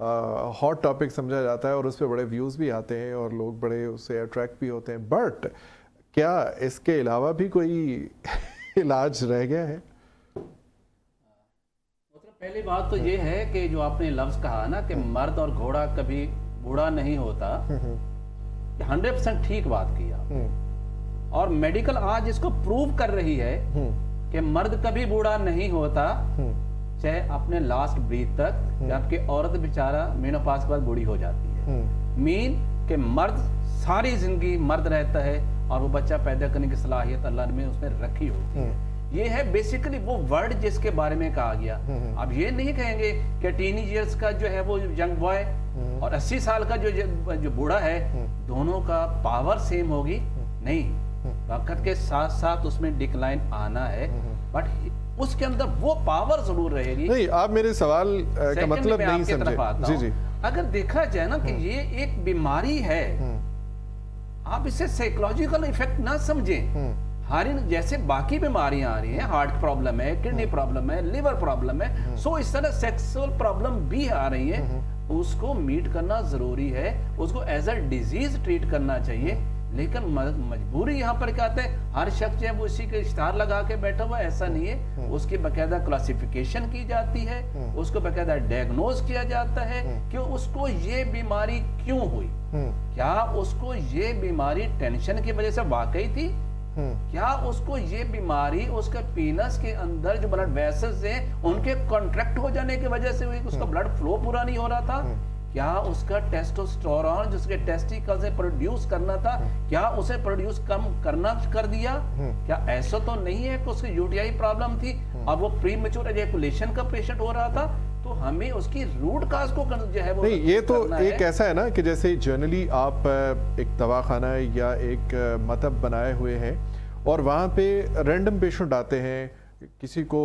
Hot topic سمجھا جاتا ہے اور اس پہ بڑے ویوز بھی آتے ہیں اور لوگ بڑے اس سے اٹریکٹ بھی ہوتے ہیں، بٹ کیا اس کے علاوہ بھی کوئی علاج رہ گیا ہے؟ پہلی بات تو یہ ہے کہ جو آپ نے لفظ کہا نا کہ مرد اور گھوڑا کبھی بوڑھا نہیں ہوتا، 100% ٹھیک بات کیا، اور میڈیکل آج اس کو پروو کر رہی ہے کہ مرد کبھی بوڑھا نہیں ہوتا، چاہے اپنے لاسٹ بریتھ تک، جبکہ عورت بیچارہ مینوپاز کے بعد بوڑھی ہو جاتی ہے۔ مین کہ مرد ساری زندگی مرد رہتا ہے اور وہ بچہ پیدا کرنے کی صلاحیت اللہ نے اس میں رکھی ہوتی ہے۔ یہ ہے بیسیکلی وہ ورڈ جس کے بارے میں کہا گیا۔ اب یہ نہیں کہیں گے کہ ٹین ایئرز کا جو ہے وہ ینگ بوائے اور 80 سال کا جو بوڑھا ہے، دونوں کا پاور سیم ہوگی، نہیں، وقت کے ساتھ ساتھ اس میں ڈکلائن آنا ہے، بٹ اس کے اندر وہ پاور ضرور رہے گی۔ نہیں، آپ میرے سوال کا مطلب نہیں سمجھے۔ جی اگر دیکھا جائے نا کہ یہ ایک بیماری ہے، آپ اسے سائیکولوجیکل ایفیکٹ نہ سمجھیں۔ جیسے باقی بیماریاں آ رہی ہیں، ہارٹ پرابلم ہے، کڈنی پرابلم ہے، لیور پرابلم ہے، سو اس طرح سیکسول پرابلم بھی آ رہی ہیں، اس کو میٹ کرنا ضروری ہے، اس کو ایز اے ڈیزیز ٹریٹ کرنا چاہیے۔ لیکن مجبوری یہاں پر کیا ہے، ہر شخص جو ہے وہ اسی کے اشتہار لگا کے بیٹھا ہوا، ایسا نہیں ہے، اس کی باقاعدہ کلاسیفیکیشن کی جاتی ہے، اس کو باقاعدہ ڈائگنوز کیا جاتا ہے کہ اس کو یہ بیماری کیوں ہوئی، کیا اس کو یہ بیماری ٹینشن کی وجہ سے واقعی تھی، کیا اس کو یہ بیماری اس کے پینس کے اندر جو بلڈ ویسلز ہیں ان کے کنٹریکٹ ہو جانے کی وجہ سے ہوئی، اس کا بلڈ فلو پورا نہیں ہو رہا تھا، کیا اس کا ٹیسٹوسٹیرون جس کے ٹیسٹیکل سے پروڈیوس کرنا تھا، کیا اسے پروڈیوس کم کرنا کر دیا، کیا ایسا تو نہیں ہے کہ اس کی UTI پرابلم تھی اور وہ پری میچور ایجیکولیشن کا پیشنٹ ہو رہا تھا، تو ہمیں اس کی روٹ کاز کو جو ہے وہ نہیں، یہ تو ایک ایسا ہے نا کہ جیسے جنرلی آپ ایک دواخانہ یا ایک مطب بنائے ہوئے ہیں اور وہاں پہ رینڈم پیشنٹ آتے ہیں، کسی کو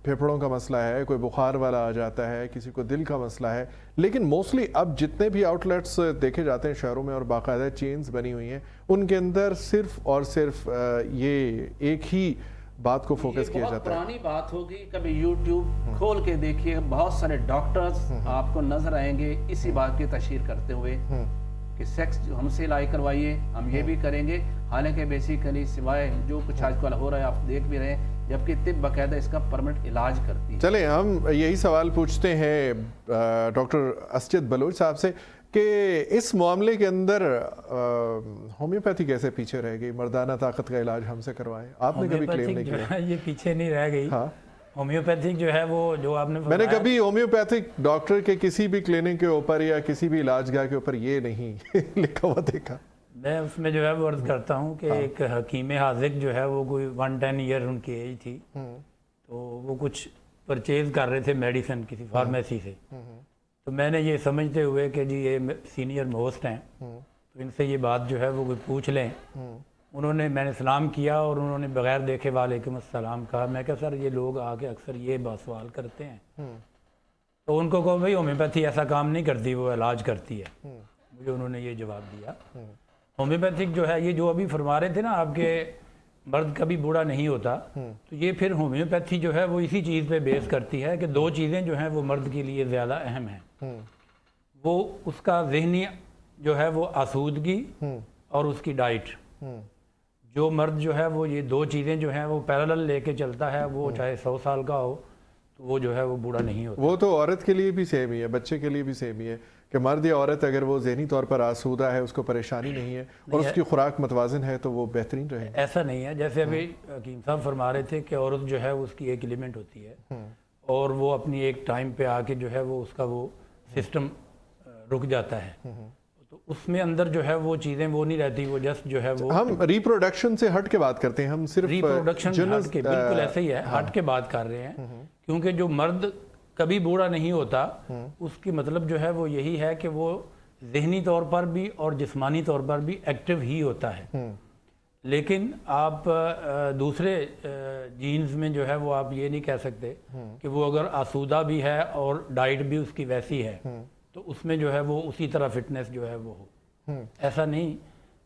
پھیپھڑوں کا مسئلہ ہے، کوئی بخار والا آ جاتا ہے، کسی کو دل کا مسئلہ ہے، لیکن موسٹلی اب جتنے بھی آؤٹ لیٹس دیکھے جاتے ہیں شہروں میں اور باقاعدہ چینز بنی ہوئی ہیں، ان کے اندر صرف اور صرف یہ ایک ہی بات کو فوکس کیا جاتا ہے۔ پرانی بات ہوگی، کبھی یوٹیوب کھول کے دیکھیے، بہت سارے ڈاکٹرز آپ کو نظر آئیں گے اسی بات کی تشہیر کرتے ہوئے کہ سیکس ہم سے لائی کروائیے، ہم یہ بھی کریں گے، حالانکہ بیسیکلی سوائے جو کچھ آج کل ہو رہا ہے آپ دیکھ بھی رہے ہیں، جبکہ طب باقاعدہ اس کا پرمنٹ علاج کرتی ہے۔ چلیں ہم یہی سوال پوچھتے ہیں ڈاکٹر اسجد بلوچ صاحب سے کہ اس معاملے کے اندر ہومیوپیتھی کیسے پیچھے رہ گئی؟ مردانہ طاقت کا علاج ہم سے کروائیں، آپ نے کبھی کلیم نہیں کیا؟ یہ پیچھے نہیں رہ گئی۔ ہومیوپیتھک جو ہے وہ جو آپ نے، میں نے کبھی ہومیوپیتھک ڈاکٹر کے کسی بھی کلینک کے اوپر یا کسی بھی علاج گاہ کے اوپر یہ نہیں لکھا ہوا دیکھا۔ میں اس میں جو ہے وہ عرض کرتا ہوں کہ ایک حکیم حاذق جو ہے وہ کوئی 110 ایئر ان کی ایج تھی، تو وہ کچھ پرچیز کر رہے تھے میڈیسن کسی فارمیسی سے، تو میں نے یہ سمجھتے ہوئے کہ جی یہ سینئر موسٹ ہیں تو ان سے یہ بات جو ہے وہ کوئی پوچھ لیں، میں نے سلام کیا اور انہوں نے بغیر دیکھے وعلیکم السلام کہا۔ میں کہا سر یہ لوگ آ کے اکثر یہ بات سوال کرتے ہیں، تو ان کو کہو بھائی ہومیوپیتھی ایسا کام نہیں کرتی، وہ علاج کرتی ہے۔ مجھے انہوں نے یہ جواب دیا۔ ہومیوپیتھک جو ہے یہ جو ابھی فرما رہے تھے نا آپ کے مرد کبھی بوڑھا نہیں ہوتا، تو یہ پھر ہومیوپیتھی جو ہے وہ اسی چیز پہ بیس کرتی ہے کہ دو چیزیں جو ہیں وہ مرد کے لیے زیادہ اہم ہیں، وہ اس کا ذہنی جو ہے وہ آسودگی اور اس کی ڈائٹ۔ جو مرد جو ہے وہ یہ دو چیزیں جو ہیں وہ پیرالل لے کے چلتا ہے، وہ چاہے 100 سال کا ہو تو وہ جو ہے وہ بوڑھا نہیں ہوتا۔ وہ تو عورت کے لیے بھی سیم ہی ہے، بچے کے لیے بھی سیم ہی ہے کہ مرد یا عورت اگر وہ ذہنی طور پر آسودہ ہے، اس کو پریشانی نہیں ہے اور اس کی خوراک متوازن ہے تو وہ بہترین رہے۔ ایسا نہیں ہے، جیسے ابھی حکیم صاحب فرما رہے تھے کہ عورت جو ہے اس کی ایک ایلیمنٹ ہوتی ہے اور وہ اپنی ایک ٹائم پہ آ کے جو ہے وہ اس کا وہ سسٹم رک جاتا ہے، تو اس میں اندر جو ہے وہ چیزیں وہ نہیں رہتی، وہ جسٹ جو ہے وہ ہم ریپروڈکشن سے ہٹ کے بات کرتے ہیں، ہم صرف ریپروڈکشن ہٹ کے بالکل ایسے ہی ہے، ہٹ کے بات کر رہے ہیں، کیونکہ جو مرد کبھی بوڑھا نہیں ہوتا اس کی مطلب جو ہے وہ یہی ہے کہ وہ ذہنی طور پر بھی اور جسمانی طور پر بھی ایکٹیو ہی ہوتا ہے، لیکن آپ دوسرے جینز میں جو ہے وہ آپ یہ نہیں کہہ سکتے کہ وہ اگر آسودہ بھی ہے اور ڈائٹ بھی اس کی ویسی ہے تو اس میں جو ہے وہ اسی طرح فٹنس جو ہے وہ ہو، ایسا نہیں۔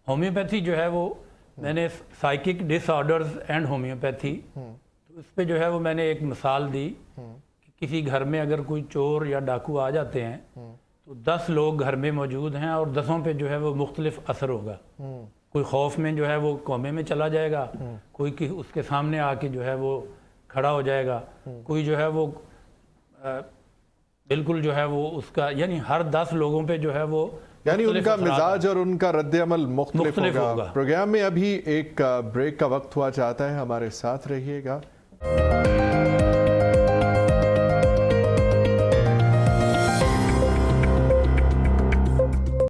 ہومیوپیتھی جو ہے وہ میں نے psychic disorders and homeopathy, تو اس پہ جو ہے وہ میں نے ایک مثال دی کہ کسی گھر میں اگر کوئی چور یا ڈاکو آ جاتے ہیں تو 10 لوگ گھر میں موجود ہیں اور 10 پہ جو ہے وہ مختلف اثر ہوگا. کوئی خوف میں جو ہے وہ کومے میں چلا جائے گا, کوئی اس کے سامنے آ کے جو ہے وہ کھڑا ہو جائے گا, کوئی جو ہے وہ بالکل جو ہے وہ اس کا, یعنی ہر 10 لوگوں پہ جو ہے وہ یعنی ان کا مزاج اور ان کا رد عمل مختلف ہوگا. پروگرام میں ابھی ایک بریک کا وقت ہوا چاہتا ہے, ہمارے ساتھ رہیے گا.